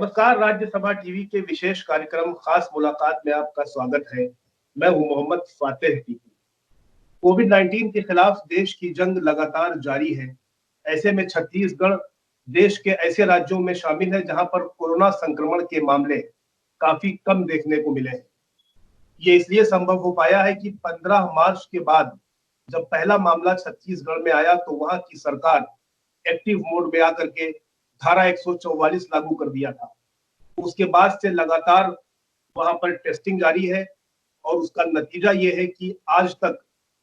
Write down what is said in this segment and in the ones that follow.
नमस्कार। राज्यसभा टीवी के विशेष कार्यक्रम खास मुलाकात में आपका स्वागत है। मैं हूं मोहम्मद फातेह टीपू। कोविड 19 के खिलाफ देश की जंग लगातार जारी है। ऐसे में छत्तीसगढ़ देश के ऐसे राज्यों में शामिल है जहां पर कोरोना संक्रमण के मामले काफी कम देखने को मिले हैं। ये इसलिए संभव हो पाया है कि 15 मार्च के बाद जब पहला मामला छत्तीसगढ़ में आया तो वहां की सरकार एक्टिव मोड में आकर के धारा 144 लागू कर दिया था। उसके बाद से लगातार वहां पर टेस्टिंग जारी है और उसका नतीजा ये है कि आज तक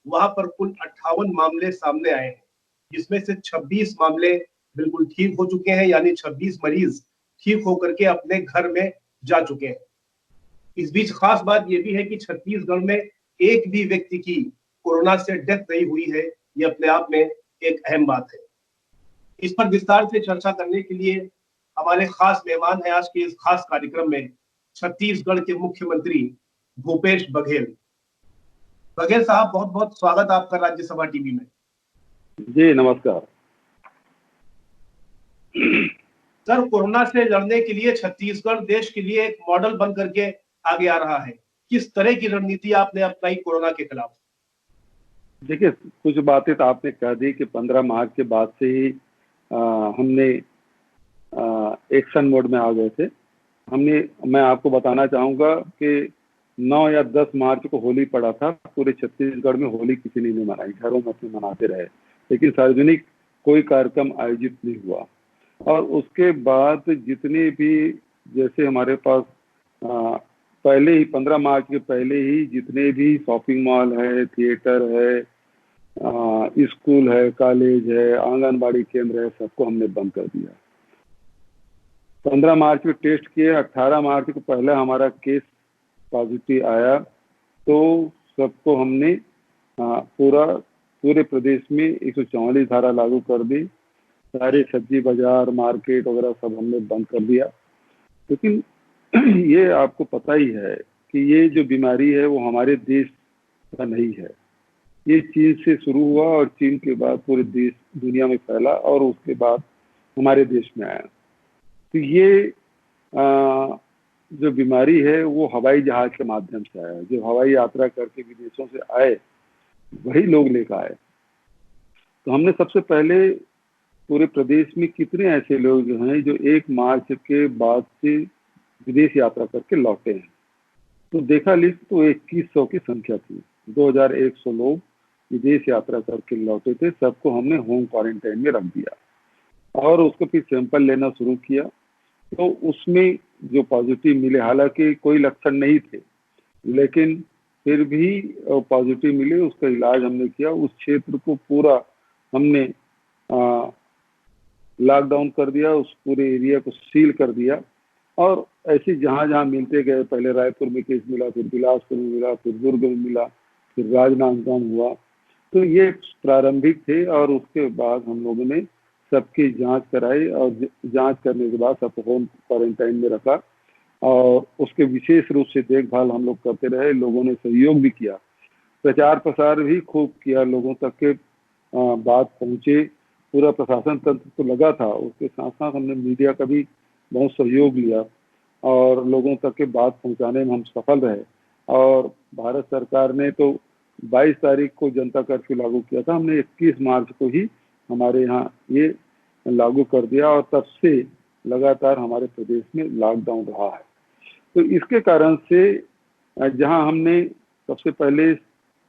वहां पर कुल 58 मामले सामने आए हैं, जिसमें से 26 मामले बिल्कुल ठीक हो चुके हैं, यानी 26 मरीज ठीक होकर के अपने घर में जा चुके हैं। इस बीच खास बात यह भी है कि छत्तीसगढ़ में एक भी व्यक्ति की कोरोना से डेथ नहीं हुई है। ये अपने आप में एक अहम बात है। इस पर विस्तार से चर्चा करने के लिए हमारे खास मेहमान हैं आज के इस खास कार्यक्रम में छत्तीसगढ़ के मुख्यमंत्री भूपेश बघेल। बघेल साहब, बहुत बहुत स्वागत आपका राज्यसभा टीवी में। जी नमस्कार सर, कोरोना से लड़ने के लिए छत्तीसगढ़ देश के लिए एक मॉडल बन करके आगे आ रहा है। किस तरह की रणनीति आपने अपनाई कोरोना के खिलाफ? देखिए, कुछ बातें तो आपने कह दी कि 15 मार्च के बाद से ही हमने एक्शन मोड में आ गए थे। मैं आपको बताना चाहूंगा कि 9 या 10 मार्च को होली पड़ा था। पूरे छत्तीसगढ़ में होली किसी ने नहीं मनाई, घरों में अपने मनाते रहे, लेकिन सार्वजनिक कोई कार्यक्रम आयोजित नहीं हुआ। और उसके बाद जितने भी, जैसे हमारे पास पहले ही 15 मार्च के पहले ही जितने भी शॉपिंग मॉल है, थिएटर है, स्कूल है, कॉलेज है, आंगनबाड़ी केंद्र है, सबको हमने बंद कर दिया। 15 मार्च को टेस्ट किए, 18 मार्च को पहला हमारा केस पॉजिटिव आया, तो सबको हमने पूरे प्रदेश में 144 धारा लागू कर दी। सारे सब्जी बाजार, मार्केट वगैरह सब हमने बंद कर दिया। लेकिन ये आपको पता ही है कि ये जो बीमारी है वो हमारे देश का नहीं है। ये चीन से शुरू हुआ और चीन के बाद पूरे देश दुनिया में फैला और उसके बाद हमारे देश में आया। तो ये जो बीमारी है वो हवाई जहाज के माध्यम से आया। जो हवाई यात्रा करके विदेशों से आए वही लोग लेकर आए। तो हमने सबसे पहले पूरे प्रदेश में कितने ऐसे लोग जो हैं जो 1 मार्च के बाद से विदेश यात्रा करके लौटे हैं, तो देखा लिस्ट तो 2100 की संख्या थी। 2100 लोग विदेश यात्रा करके लौटे थे। सबको हमने होम क्वारंटाइन में रख दिया और उसको फिर सैंपल लेना शुरू किया। तो उसमें जो पॉजिटिव मिले, हालांकि कोई लक्षण नहीं थे, लेकिन फिर भी पॉजिटिव मिले, उसका इलाज हमने किया। उस क्षेत्र को पूरा हमने लॉकडाउन कर दिया, उस पूरे एरिया को सील कर दिया। और ऐसे जहां जहां मिलते गए, पहले रायपुर में केस मिला, फिर बिलासपुर में मिला, फिर दुर्ग में मिला, फिर राजनांदगांव हुआ। तो ये प्रारंभिक थे और उसके बाद हम लोगों ने सबकी जांच कराई और जांच करने के बाद सबको होम क्वारंटाइन में रखा और उसके विशेष रूप से देखभाल हम लोग करते रहे। लोगों ने सहयोग भी किया, प्रचार प्रसार भी खूब किया, लोगों तक के बात पहुंचे। पूरा प्रशासन तंत्र तो लगा था, उसके साथ साथ हमने मीडिया का भी बहुत सहयोग लिया और लोगों तक के बात पहुंचाने में हम सफल रहे। और भारत सरकार ने तो 22 तारीख को जनता कर्फ्यू लागू किया था, हमने 21 मार्च को ही हमारे यहाँ ये लागू कर दिया और तब से लगातार हमारे प्रदेश में लॉकडाउन रहा है। तो इसके कारण से जहाँ हमने सबसे पहले,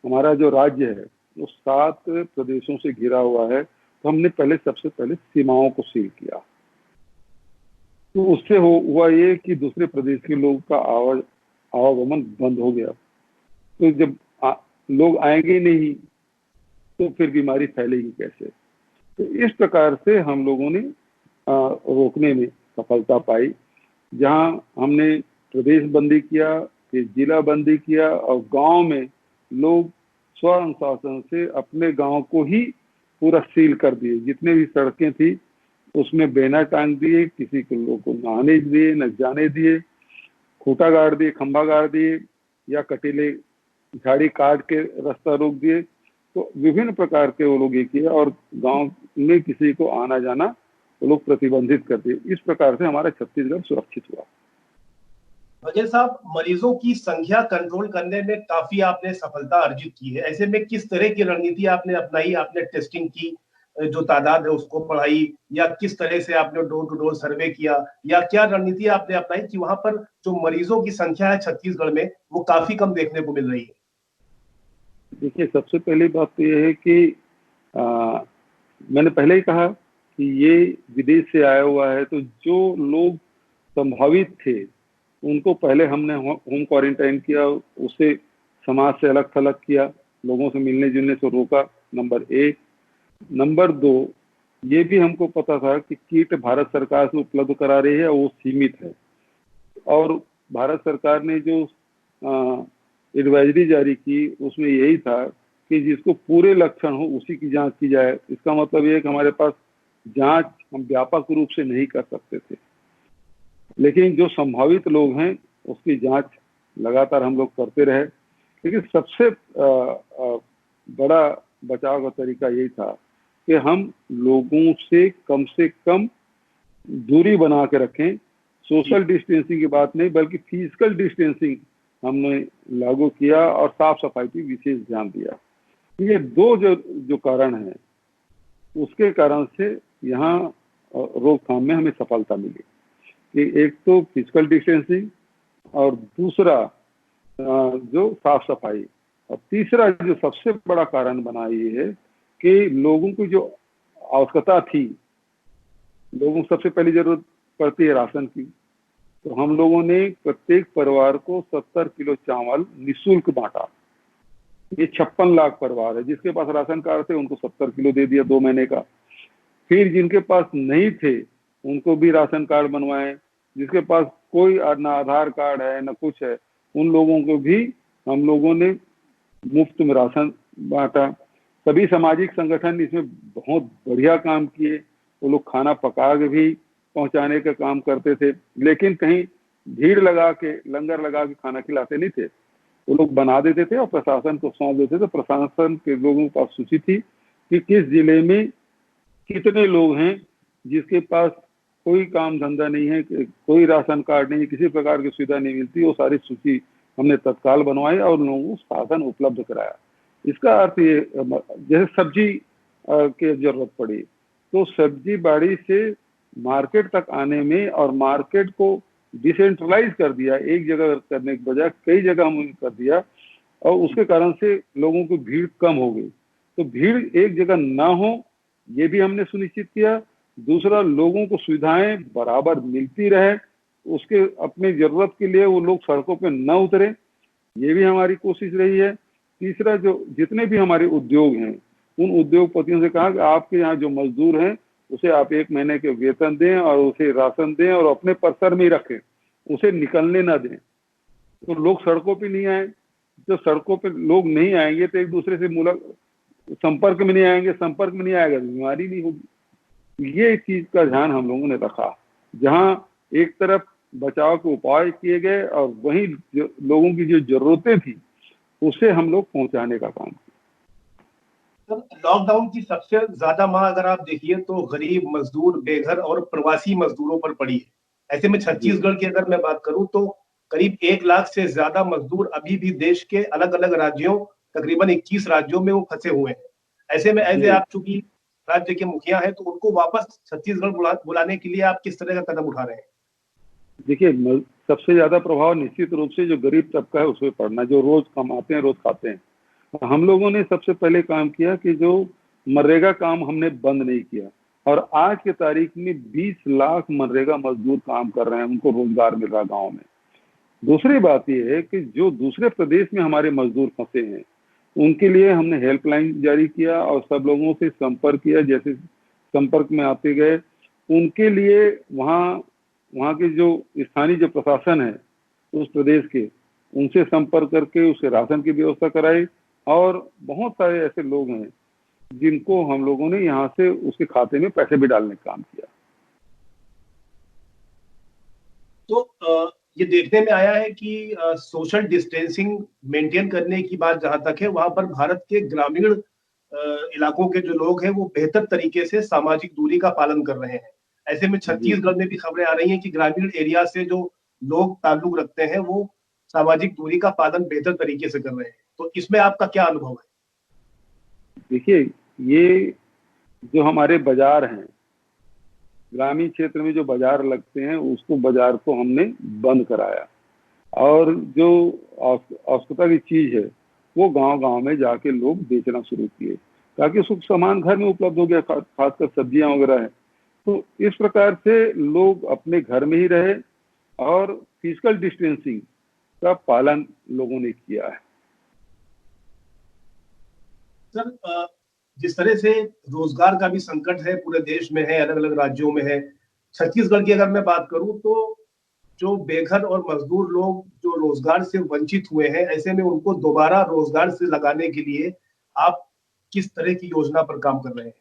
हमारा जो राज्य है वो 7 प्रदेशों से घिरा हुआ है, तो हमने सबसे पहले सीमाओं को सील किया। तो उससे हुआ ये कि दूसरे प्रदेश के लोगों का आवागमन बंद हो गया। तो जब लोग आएंगे नहीं तो फिर बीमारी फैलेगी कैसे? तो इस प्रकार से हम लोगों ने रोकने में सफलता पाई। जहां हमने प्रदेश बंदी किया, फिर जिला बंदी किया और गांव में लोग स्व अनुशासन से अपने गांव को ही पूरा सील कर दिए। जितने भी सड़कें थी उसमें बैनर टांग दिए, किसी को लोग को नहाने दिए न जाने दिए, खूंटा गाड़ दिए, खंभा गाड़ दिए या कटीले झाड़ी काट के रास्ता रोक दिए। तो विभिन्न प्रकार के वो लोग ये किए और गांव में किसी को आना जाना वो लोग प्रतिबंधित कर दिए। इस प्रकार से हमारा छत्तीसगढ़ सुरक्षित हुआ। वजह साहब, मरीजों की संख्या कंट्रोल करने में काफी आपने सफलता अर्जित की है। ऐसे में किस तरह की रणनीति आपने अपनाई? आपने टेस्टिंग की, जो तादाद है उसको बढ़ाई, या किस तरह से आपने डोर टू डोर सर्वे किया, या क्या रणनीति आपने अपनाई कि वहां पर जो मरीजों की संख्या है छत्तीसगढ़ में वो काफी कम देखने को मिल रही है? देखिए, सबसे पहली बात तो ये है कि मैंने पहले ही कहा कि ये विदेश से आया हुआ है, तो जो लोग संभावित थे उनको पहले हमने होम क्वारंटाइन किया, उसे समाज से अलग थलग किया, लोगों से मिलने जुलने से रोका, नंबर 1। नंबर 2, ये भी हमको पता था कि किट भारत सरकार से उपलब्ध करा रही है, वो सीमित है, और भारत सरकार ने जो एडवाइजरी जारी की उसमें यही था कि जिसको पूरे लक्षण हो उसी की जांच की जाए। इसका मतलब ये है कि हमारे पास जांच हम व्यापक रूप से नहीं कर सकते थे, लेकिन जो संभावित लोग हैं उसकी जांच लगातार हम लोग करते रहे। लेकिन सबसे बड़ा बचाव का तरीका यही था कि हम लोगों से कम दूरी बना के रखें। सोशल डिस्टेंसिंग की बात नहीं, बल्कि फिजिकल डिस्टेंसिंग हमने लागू किया और साफ सफाई की विशेष ध्यान दिया। ये दो जो कारण है, उसके कारण से यहाँ रोकथाम में हमें सफलता मिली कि एक तो फिजिकल डिस्टेंसिंग, और दूसरा जो साफ सफाई, और तीसरा जो सबसे बड़ा कारण बना ये है कि लोगों की जो आवश्यकता थी, लोगों को सबसे पहली जरूरत पड़ती है राशन की, तो हम लोगों ने प्रत्येक परिवार को 70 किलो चावल निःशुल्क बांटा। ये 56 लाख परिवार है, जिसके पास राशन कार्ड थे उनको 70 किलो दे दिया 2 महीने का। फिर जिनके पास नहीं थे उनको भी राशन कार्ड बनवाए, जिसके पास कोई ना आधार कार्ड है ना कुछ है, उन लोगों को भी हम लोगों ने मुफ्त में राशन बांटा। सभी सामाजिक संगठन इसमें बहुत बढ़िया काम किए, वो लोग खाना पका के भी पहुंचाने का काम करते थे, लेकिन कहीं भीड़ लगा के लंगर लगा के खाना खिलाते नहीं थे, वो लोग बना देते थे और प्रशासन को सौंप देते थे। प्रशासन के लोगों के पास सूची थी कि किस जिले में कितने लोग हैं जिसके पास कोई काम धंधा नहीं है, कोई राशन कार्ड नहीं है, किसी प्रकार की सुविधा नहीं मिलती। वो सारी सूची हमने तत्काल बनवाई और लोगों को साधन उपलब्ध कराया। इसका अर्थ ये, जैसे सब्जी की जरूरत पड़ी तो सब्जी बाड़ी से मार्केट तक आने में, और मार्केट को डिसेंट्रलाइज कर दिया, एक जगह करने के बजाय कई जगह हम कर दिया, और उसके कारण से लोगों की भीड़ कम हो गई। तो भीड़ एक जगह ना हो ये भी हमने सुनिश्चित किया। दूसरा, लोगों को सुविधाएं बराबर मिलती रहे, उसके अपने जरूरत के लिए वो लोग सड़कों पे न उतरे, ये भी हमारी कोशिश रही है। तीसरा, जो जितने भी हमारे उद्योग हैं उन उद्योगपतियों से कहा कि आपके यहाँ जो मजदूर हैं उसे आप 1 महीने के वेतन दें और उसे राशन दें और अपने परिसर में ही रखें, उसे निकलने ना दें। तो लोग सड़कों पे नहीं आए, तो सड़कों पे लोग नहीं आएंगे तो एक दूसरे से संपर्क में नहीं आएंगे, संपर्क में नहीं आएगा तो बीमारी नहीं होगी। ये चीज का ध्यान हम लोगों ने रखा, जहां एक तरफ बचाव के उपाय किए गए और वहीं लोगों की जो जरूरतें थी उसे हम लोग पहुंचाने का काम किया। लॉकडाउन की सबसे ज्यादा मार अगर आप देखिए तो गरीब मजदूर, बेघर और प्रवासी मजदूरों पर पड़ी है। ऐसे में छत्तीसगढ़ की अगर मैं बात करूं तो करीब 1 लाख से ज्यादा मजदूर अभी भी देश के अलग अलग राज्यों, तकरीबन 21 राज्यों में वो फंसे हुए हैं। ऐसे में ऐसे आप चूंकि राज्य के मुखिया हैं तो उनको वापस छत्तीसगढ़ बुलाने के लिए आप किस तरह का कदम उठा रहे हैं? देखिए, सबसे ज्यादा प्रभाव निश्चित रूप से जो गरीब तबका है उसमें पड़ना, जो रोज कमाते हैं रोज खाते हैं। हम लोगों ने सबसे पहले काम किया कि जो मनरेगा काम हमने बंद नहीं किया, और आज के तारीख में 20 लाख मनरेगा मजदूर काम कर रहे हैं, उनको रोजगार मिल रहा गाँव में। दूसरी बात यह है कि जो दूसरे प्रदेश में हमारे मजदूर फंसे हैं उनके लिए हमने हेल्पलाइन जारी किया और सब लोगों से संपर्क किया, जैसे संपर्क में आते गए उनके लिए वहाँ के जो स्थानीय जो प्रशासन है उस प्रदेश के, उनसे संपर्क करके उसे राशन की व्यवस्था कराई। और बहुत सारे ऐसे लोग हैं जिनको हम लोगों ने यहाँ से उसके खाते में पैसे भी डालने का काम किया। तो ये देखने में आया है कि सोशल डिस्टेंसिंग मेंटेन करने की बात जहां तक है, वहां पर भारत के ग्रामीण इलाकों के जो लोग हैं वो बेहतर तरीके से सामाजिक दूरी का पालन कर रहे हैं। ऐसे में जी छत्तीसगढ़ में भी खबरें आ रही हैं कि ग्रामीण एरिया से जो लोग ताल्लुक रखते हैं वो सामाजिक दूरी का पालन बेहतर तरीके से कर रहे हैं। तो इसमें आपका क्या अनुभव है? देखिए, ये जो हमारे बाजार हैं, ग्रामीण क्षेत्र में जो बाजार लगते हैं, उसको बाजार को हमने बंद कराया, और जो आवश्यकता की चीज है वो गांव गांव में जाके लोग बेचना शुरू किए, ताकि सुख सामान घर में उपलब्ध हो गया, खासकर सब्जियां वगैरह है। तो इस प्रकार से लोग अपने घर में ही रहे, और फिजिकल डिस्टेंसिंग का पालन लोगों ने किया है। सर, जिस तरह से रोजगार का भी संकट है, पूरे देश में है, अलग अलग राज्यों में है, छत्तीसगढ़ की अगर मैं बात करूं तो जो बेघर और मजदूर लोग जो रोजगार से वंचित हुए हैं, ऐसे में उनको दोबारा रोजगार से लगाने के लिए आप किस तरह की योजना पर काम कर रहे हैं?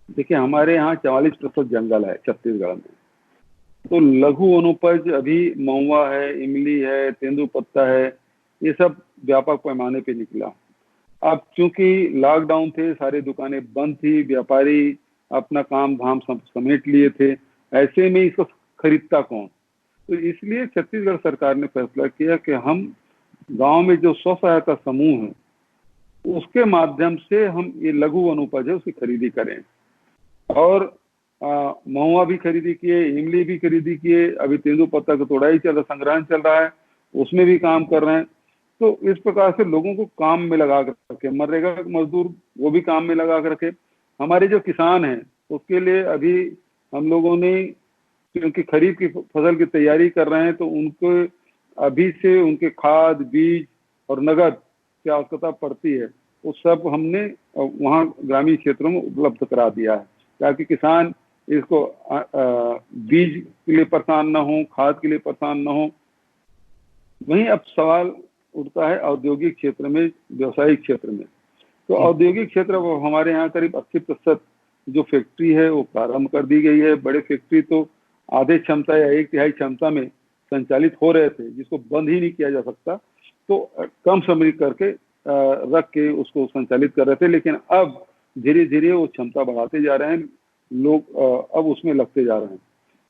देखिए, हमारे यहाँ 44% जंगल है छत्तीसगढ़ में। तो लघु वनोपज अभी महुआ है, इमली है, तेंदुपत्ता है, ये सब व्यापक पैमाने पे निकला। अब चूंकि लॉकडाउन थे, सारी दुकानें बंद थी, व्यापारी अपना काम धाम सब समेट लिए थे, ऐसे में इसको खरीदता कौन? तो इसलिए छत्तीसगढ़ सरकार ने फैसला किया कि हम गांव में जो स्व सहायता समूह है, उसके माध्यम से हम ये लघु वनोपज है उसकी खरीदी करें। और महुआ भी खरीदी किए, इमली भी खरीदी किए, अभी तेंदुपत्ता का तोड़ाई चल रहा, संग्रहण चल रहा है, उसमें भी काम कर रहे हैं। तो इस प्रकार से लोगों को काम में लगा कर रखे, मनरेगा मजदूर वो भी काम में लगा कर रखे। हमारे जो किसान हैं उसके लिए अभी हम लोगों ने, क्योंकि खरीफ की फसल की तैयारी कर रहे हैं, तो उनको अभी से उनके खाद, बीज और नगद की आवश्यकता पड़ती है, वो सब हमने वहाँ ग्रामीण क्षेत्रों में उपलब्ध करा दिया है, ताकि किसान इसको बीज के लिए परेशान न हो, खाद के लिए परेशान न हो। वहीं अब सवाल उठता है औद्योगिक क्षेत्र में, व्यवसायिक क्षेत्र में। तो औद्योगिक क्षेत्र वो हमारे यहाँ करीब 80% जो फैक्ट्री है वो प्रारंभ कर दी गई है। बड़े फैक्ट्री तो आधे क्षमता या 1/3 क्षमता में संचालित हो रहे थे, जिसको बंद ही नहीं किया जा सकता, तो कम समय करके रख के उसको संचालित कर रहे थे। लेकिन अब धीरे धीरे वो क्षमता बढ़ाते जा रहे हैं, लोग अब उसमें लगते जा रहे हैं।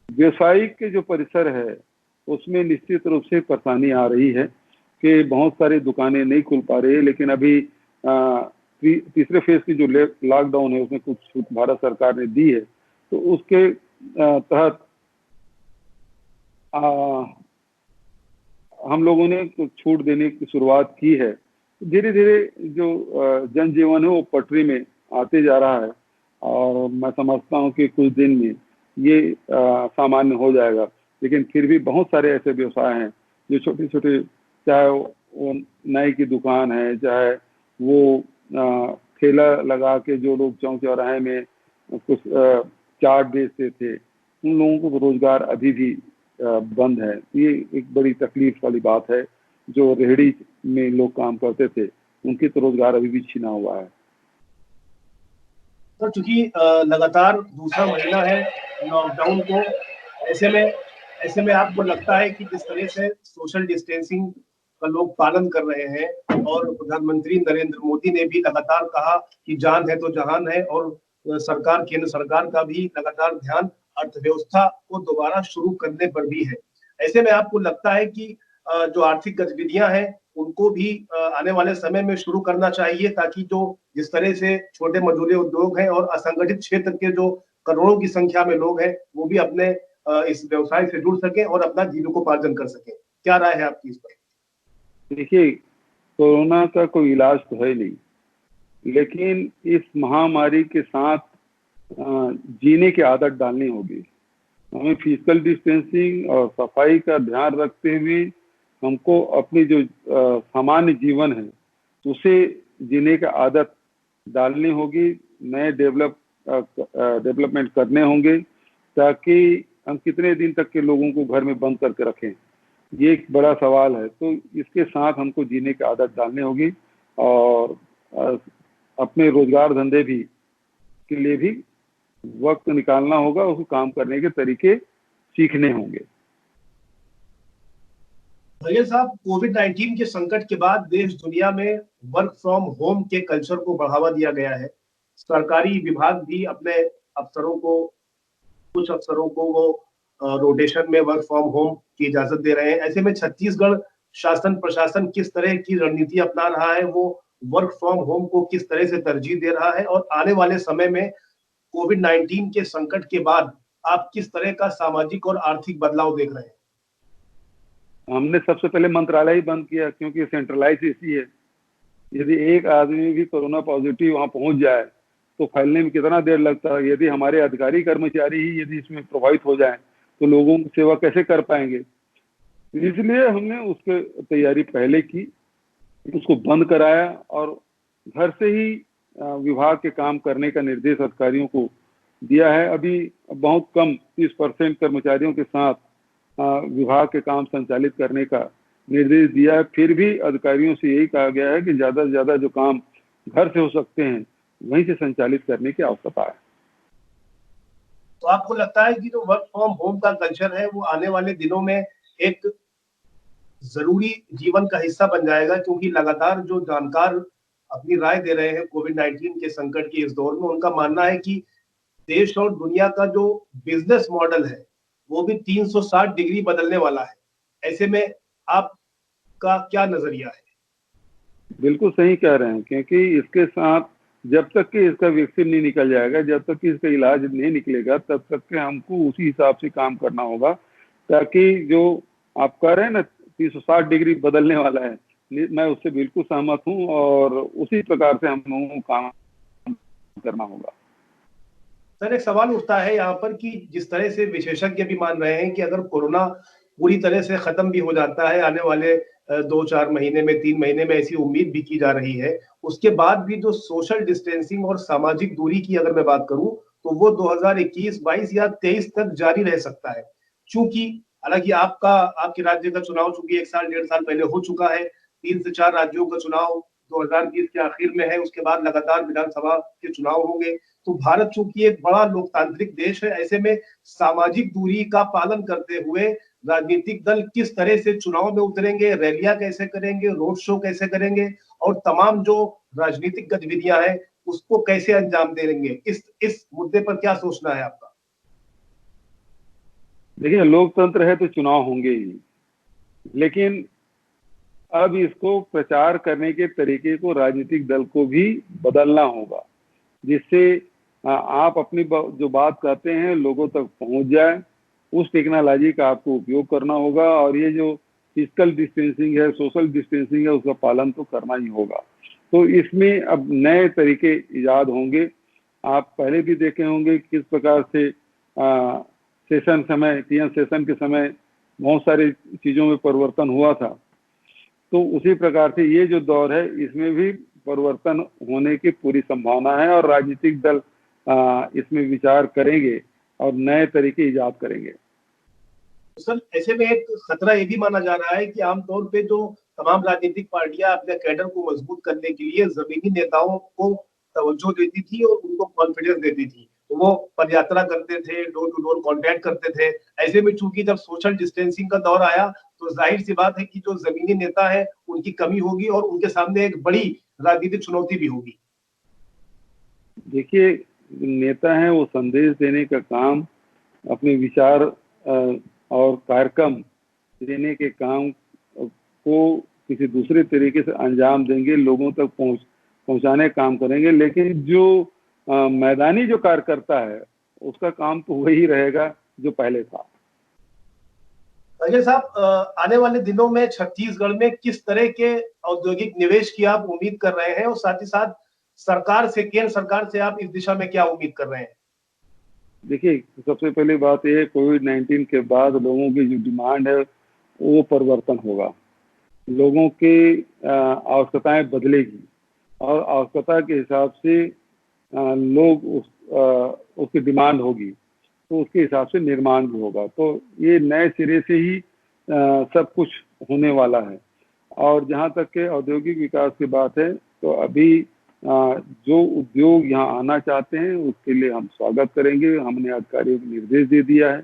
व्यवसायिक के जो परिसर है उसमें निश्चित रूप से परेशानी आ रही है कि बहुत सारी दुकानें नहीं खुल पा रही है। लेकिन अभी तीसरे फेज की जो लॉकडाउन है उसमें कुछ छूट भारत सरकार ने दी है, तो उसके तहत हम लोगों ने कुछ छूट देने की शुरुआत की है। धीरे धीरे जो जनजीवन है वो पटरी में आते जा रहा है, और मैं समझता हूँ कि कुछ दिन में ये सामान्य हो जाएगा। लेकिन फिर भी बहुत सारे ऐसे व्यवसाय हैं जो छोटे छोटे, चाहे वो नाई की दुकान है, चाहे वो ठेला लगा के जो लोग चौक चौराहे में कुछ चाट बेचते थे, उन लोगों को रोजगार अभी भी बंद है। ये एक बड़ी तकलीफ वाली बात है। जो रेहड़ी में लोग काम करते थे उनकी तो रोजगार अभी भी छिना हुआ है। तो चूंकि लगातार दूसरा महीना है लॉकडाउन को, ऐसे में आपको लगता है कि जिस तरह से सोशल डिस्टेंसिंग का लोग पालन कर रहे हैं, और प्रधानमंत्री नरेंद्र मोदी ने भी लगातार कहा कि जान है तो जहान है, और सरकार, केंद्र सरकार का भी लगातार ध्यान अर्थव्यवस्था को दोबारा शुरू करने पर भी है, ऐसे में आपको लगता है कि जो आर्थिक गतिविधियां हैं उनको भी आने वाले समय में शुरू करना चाहिए, ताकि जो जिस तरह से छोटे मझोले उद्योग हैं और असंगठित क्षेत्र के जो करोड़ों की संख्या में लोग हैं वो भी अपने इस व्यवसाय से जुड़ सके और अपना जीविकोपार्जन कर सके। क्या राय है आपकी इस पर? देखिए, कोरोना का कोई इलाज तो है नहीं, लेकिन इस महामारी के साथ जीने की आदत डालनी होगी। हमें फिजिकल डिस्टेंसिंग और सफाई का ध्यान रखते हुए हमको अपनी जो सामान्य जीवन है उसे जीने की आदत डालनी होगी, नए डेवलपमेंट करने होंगे, ताकि हम कितने दिन तक के लोगों को घर में बंद करके रखें, ये एक बड़ा सवाल है। तो इसके साथ हमको जीने की आदत डालनी होगी, और अपने रोजगार धंधे भी के लिए भी वक्त निकालना होगा, उसको काम करने के तरीके सीखने होंगे। भैया साहब, कोविड-19 के संकट के बाद देश दुनिया में वर्क फ्रॉम होम के कल्चर को बढ़ावा दिया गया है। सरकारी विभाग भी अपने अफसरों को कुछ अफसरों को वो रोटेशन में वर्क फ्रॉम होम की इजाजत दे रहे हैं। ऐसे में छत्तीसगढ़ शासन प्रशासन किस तरह की रणनीति अपना रहा है, वो वर्क फ्रॉम होम को किस तरह से तरजीह दे रहा है, और आने वाले समय में कोविड-19 के संकट के बाद आप किस तरह का सामाजिक और आर्थिक बदलाव देख रहे हैं? हमने सबसे पहले मंत्रालय ही बंद किया, क्योंकि सेंट्रलाइज इसी है। यदि एक आदमी भी कोरोना पॉजिटिव वहां पहुंच जाए तो फैलने में कितना देर लगता है। यदि हमारे अधिकारी कर्मचारी ही यदि इसमें प्रभावित हो जाएं तो लोगों की सेवा कैसे कर पाएंगे। इसलिए हमने उसके तैयारी पहले की, उसको बंद कराया और घर से ही विभाग के काम करने का निर्देश अधिकारियों को दिया है। अभी बहुत कम 30% कर्मचारियों के साथ विभाग के काम संचालित करने का निर्देश दिया है। फिर भी अधिकारियों से यही कहा गया है कि ज्यादा से ज्यादा जो काम घर से हो सकते हैं वहीं से संचालित करने की आवश्यकता है। तो आपको लगता है कि जो वर्क फ्रॉम होम का कल्चर है वो आने वाले दिनों में एक जरूरी जीवन का हिस्सा बन जाएगा, क्योंकि लगातार जो जानकार अपनी राय दे रहे हैं कोविड-19 के संकट के इस दौर में, उनका मानना है कि देश और दुनिया का जो बिजनेस मॉडल है वो भी 360 डिग्री बदलने वाला है। ऐसे में आपका क्या नजरिया है? बिल्कुल सही कह रहे हैं, क्योंकि इसके साथ जब तक कि इसका वैक्सीन नहीं निकल जाएगा, जब तक कि इसका इलाज नहीं निकलेगा, तब तक के हमको उसी हिसाब से काम करना होगा, ताकि जो आप कह रहे हैं ना 360 डिग्री बदलने वाला है, मैं उससे बिल्कुल सहमत हूँ और उसी प्रकार से हम लोगों को काम करना होगा। सर, एक सवाल उठता है यहाँ पर कि जिस तरह से विशेषज्ञ भी मान रहे हैं कि अगर कोरोना पूरी तरह से खत्म भी हो जाता है आने वाले 2-4 महीने में, 3 महीने में, ऐसी उम्मीद भी की जा रही है, उसके बाद भी जो सोशल डिस्टेंसिंग और सामाजिक दूरी की अगर मैं बात करूं तो वो 2021, 22 या 23 तक जारी रह सकता है। चूंकि हालांकि आपके राज्य का चुनाव चूंकि 1 साल 1.5 साल पहले हो चुका है, 3 से 4 राज्यों का चुनाव 2020 के आखिर में है, उसके बाद लगातार विधानसभा के चुनाव होंगे। तो भारत चूंकि एक बड़ा लोकतांत्रिक देश है, ऐसे में सामाजिक दूरी का पालन करते हुए राजनीतिक दल किस तरह से चुनाव में उतरेंगे, रैलियां कैसे करेंगे, रोड शो कैसे करेंगे, और तमाम जो राजनीतिक गतिविधियां हैं उसको कैसे अंजाम देंगे, इस मुद्दे पर क्या सोचना है आपका? देखिए, लोकतंत्र है तो चुनाव होंगे ही, लेकिन अब इसको प्रचार करने के तरीके को राजनीतिक दल को भी बदलना होगा, जिससे आप अपनी जो बात कहते हैं लोगों तक पहुंच जाए। उस टेक्नोलॉजी का आपको उपयोग करना होगा और ये जो फिजिकल डिस्टेंसिंग है, सोशल डिस्टेंसिंग है, उसका पालन तो करना ही होगा। तो इसमें अब नए तरीके इजाद होंगे। आप पहले भी देखे होंगे किस प्रकार से टीएन सेशन के समय बहुत सारी चीजों में परिवर्तन हुआ था। तो उसी प्रकार से ये जो दौर है इसमें भी परिवर्तन होने की पूरी संभावना है और राजनीतिक दल इसमें विचार करेंगे और नए तरीके इजाद करेंगे। सर, ऐसे में एक खतरा ये भी माना जा रहा है कि आमतौर पे जो तमाम राजनीतिक पार्टियां अपने कैडर को मजबूत करने के लिए जमीनी नेताओं को तवज्जो देती थी और उनको कॉन्फिडेंस देती थी, तो वो पदयात्रा करते थे, डोर टू डोर कॉन्टैक्ट करते थे। ऐसे में चूंकि जब सोशल डिस्टेंसिंग का दौर आया तो जाहिर सी बात है कि जो जमीनी नेता है उनकी कमी होगी और उनके सामने एक बड़ी राजनीतिक चुनौती भी होगी। देखिए, नेता है वो संदेश देने का काम, अपने विचार और कार्यक्रम देने के काम को किसी दूसरे तरीके से अंजाम देंगे, लोगों तक पहुंचाने का काम करेंगे। लेकिन जो मैदानी जो कार्यकर्ता है उसका काम तो वही रहेगा जो पहले था। अजय साहब, आने वाले दिनों में छत्तीसगढ़ में किस तरह के औद्योगिक निवेश की आप उम्मीद कर रहे हैं, और साथ ही साथ केंद्र सरकार से आप इस दिशा में क्या उम्मीद कर रहे हैं? देखिए, सबसे पहली बात यह, कोविड-19 के बाद लोगों की जो डिमांड है वो परिवर्तन होगा। लोगों की आवश्यकताएं बदलेगी और आवश्यकता के हिसाब से लोग उसकी डिमांड होगी, तो उसके हिसाब से निर्माण भी होगा। तो ये नए सिरे से ही सब कुछ होने वाला है। और जहाँ तक के औद्योगिक विकास की बात है, तो अभी जो उद्योग यहाँ आना चाहते हैं उसके लिए हम स्वागत करेंगे। हमने अधिकारियों को निर्देश दे दिया है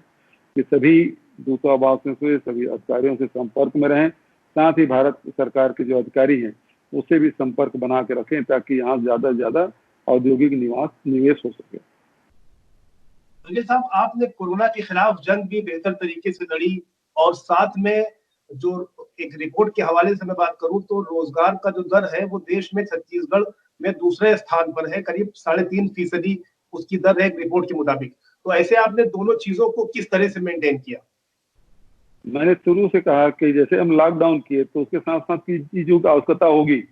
कि सभी दूतावासों से, सभी अधिकारियों से संपर्क में रहें। साथ ही भारत सरकार के जो अधिकारी हैं उससे भी संपर्क बना के रखें, ताकि यहाँ ज़्यादा से ज़्यादा औद्योगिक निवेश हो सके। बघेल साहब, आपने कोरोना के खिलाफ जंग भी बेहतर तरीके से लड़ी, और साथ में जो एक रिपोर्ट के हवाले से मैं बात करूं तो रोजगार का जो दर है वो देश में छत्तीसगढ़ में दूसरे स्थान पर है, करीब 3.5% उसकी दर है एक रिपोर्ट के मुताबिक। तो ऐसे आपने दोनों चीजों को किस तरह से मेंटेन किया? मैंने शुरू से कहा कि जैसे हम लॉकडाउन किए तो उसके साथ साथ की चीजों की आवश्यकता होगी,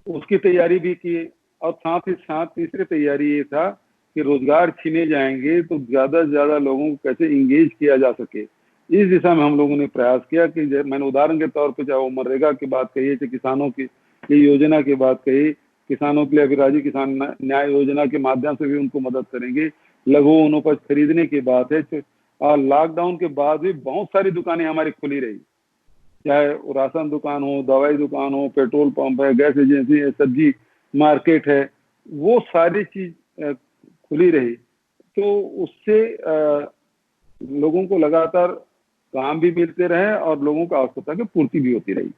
उसकी तैयारी भी की। और साथ ही साथ तीसरी तैयारी ये था कि रोजगार छीने जाएंगे तो ज्यादा से ज्यादा लोगों को कैसे इंगेज किया जा सके, इस दिशा में हम लोगों ने प्रयास किया। कि मैंने उदाहरण के तौर पे चाहे वो मनरेगा की बात कही, चाहे किसानों की योजना की बात कही, किसानों के लिए अभी राज्य किसान न्याय योजना के माध्यम से भी उनको मदद करेंगे। लघु वनोपज खरीदने की बात है, और लॉकडाउन के बाद भी बहुत सारी दुकानें हमारी खुली रही, चाहे राशन दुकान हो, दवाई दुकान हो, पेट्रोल पंप है, गैस एजेंसी है, सब्जी मार्केट है, वो सारी चीज खुली रही। तो उससे लोगों को लगातार काम भी मिलते रहे और लोगों को आवश्यकता की पूर्ति भी होती रही।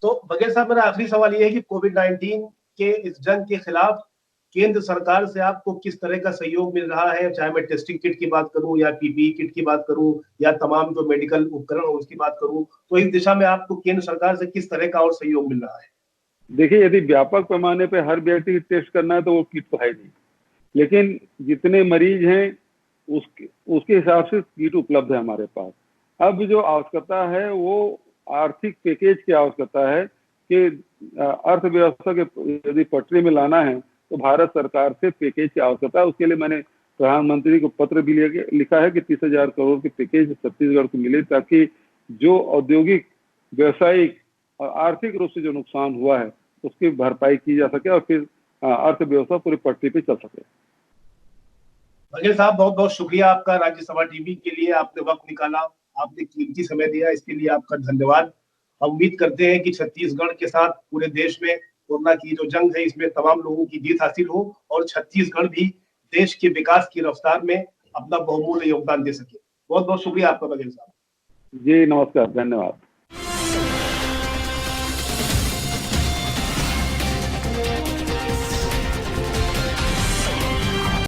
तो बघेल साहब, मेरा आखिरी सवाल ये है कि कोविड-19 के इस जंग के खिलाफ केंद्र सरकार से आपको किस तरह का सहयोग मिल रहा है? चाहे मैं टेस्टिंग किट की बात करूं या पीपीई किट की बात करूं या तमाम जो मेडिकल उपकरण हो उसकी बात करूं, तो इस दिशा में आपको केंद्र सरकार से किस तरह का और सहयोग मिल रहा है? देखिए, यदि व्यापक पैमाने पे हर व्यक्ति टेस्ट करना है तो वो किट तो है नहीं, लेकिन जितने मरीज हैं उसके हिसाब से किट उपलब्ध है हमारे पास। अब जो आवश्यकता है वो आर्थिक पैकेज की आवश्यकता है कि अर्थव्यवस्था के यदि पटरी में लाना है तो भारत सरकार से पैकेज की आवश्यकता है। उसके लिए मैंने प्रधानमंत्री को पत्र भी लिखा है कि 30,000 करोड़ के पैकेज छत्तीसगढ़ को मिले, ताकि जो औद्योगिक, व्यवसायिक और आर्थिक रूप से जो नुकसान हुआ है उसकी भरपाई की जा सके और फिर अर्थव्यवस्था पूरी पटरी पे चल सके। बघेल साहब, बहुत बहुत शुक्रिया आपका राज्यसभा टीवी के लिए, आपने वक्त निकाला, आपने कीमती समय दिया, इसके लिए आपका धन्यवाद। हम उम्मीद करते हैं कि छत्तीसगढ़ के साथ पूरे देश में कोरोना की जो जंग है इसमें तमाम लोगों की जीत हासिल हो और छत्तीसगढ़ भी देश के विकास की रफ्तार में अपना बहुमूल्य योगदान दे सके। बहुत बहुत शुक्रिया आपका बघेल साहब। जी नमस्कार, धन्यवाद।